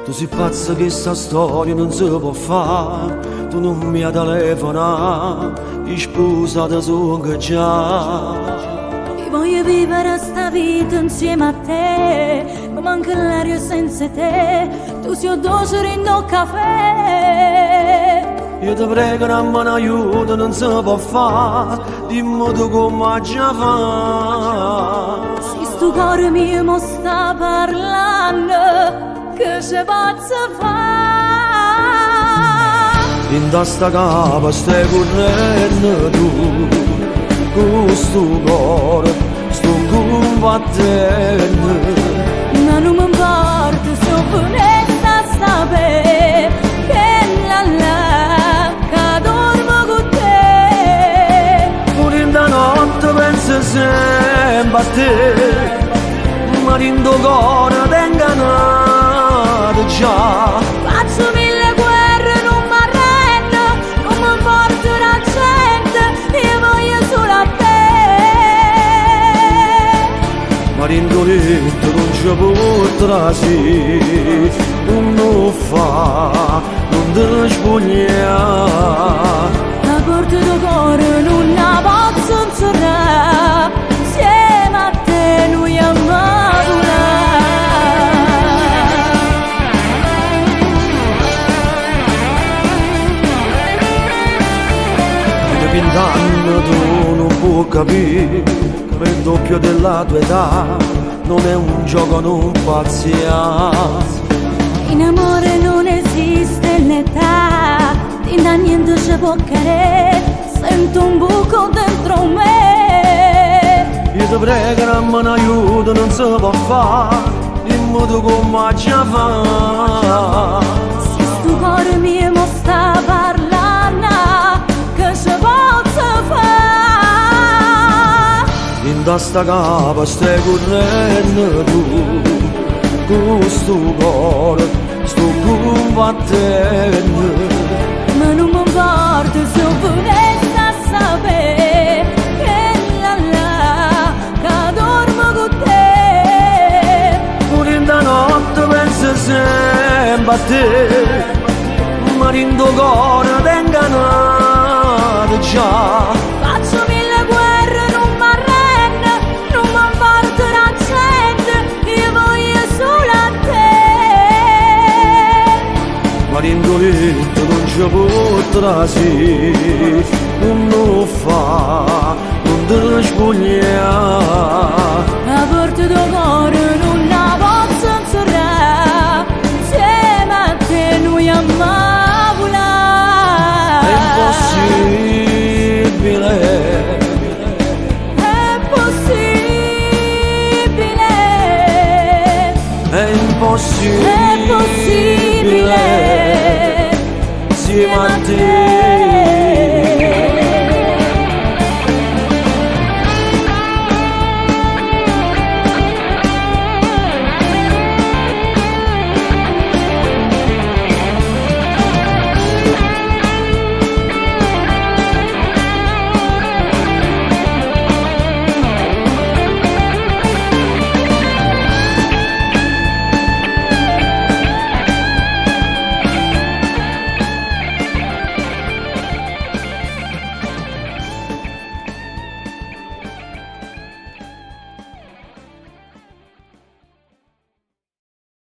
Tu sei pazzo che sta storia non si può fare, tu non mi hai telefonato, ti sposata sono già. Io voglio vivere sta vita insieme a te, ma manca l'aria senza te, tu sei dolce in un caffè. Io ti prego, non mi aiuto, non si può fare, dimmi tu come già fa. Se sto cuore mio mo sta parlando, che ci posso fare? In testa capa stai correndo tu, con sto cuore sto combattendo. Ma non mi importa se ho finita a sapere che la che dormo con te. Pure in da notte penso sempre a te, ma in tuo cuore t'è ingannato già. Faccio mille guerre, non mi arrendo, non mi importa la gente, io voglio solo a te. Ma in tuo letto non ci potrà sì, non fa, non ti spogliare. La porta del cuore non la posso inserrare, insieme a te noi amiamo là. Di 20 anni tu non puoi capire, che il doppio della tua età non è un gioco, non pazienza. In amore non esiste l'età, di da niente ci può cadere, sento un buco dentro me. Io ti prego, non mi aiuto, non si può fare, dimmi tu come già fa. Se sto cuore mio mo sta parlando, che ci posso fare? In testa capa stai correndo tu, con sto cuore sto combattendo. Ma non mi importa se ho finita a sapere che la che dormo con te. Pure in da notte penso sempre a te, ma in tuo cuore t'è ingannato già. Faccio mille guerre, non mi arrendo, non mi importa la gente, io voglio solo a te. Ma in tuo letto non ci potrà sì, non fa, non ti spogliare. La porta del cuore non la posso inserrare, insieme a te noi amiamo là. È impossibile, È possibile, è impossibile, è possibile, insieme a te.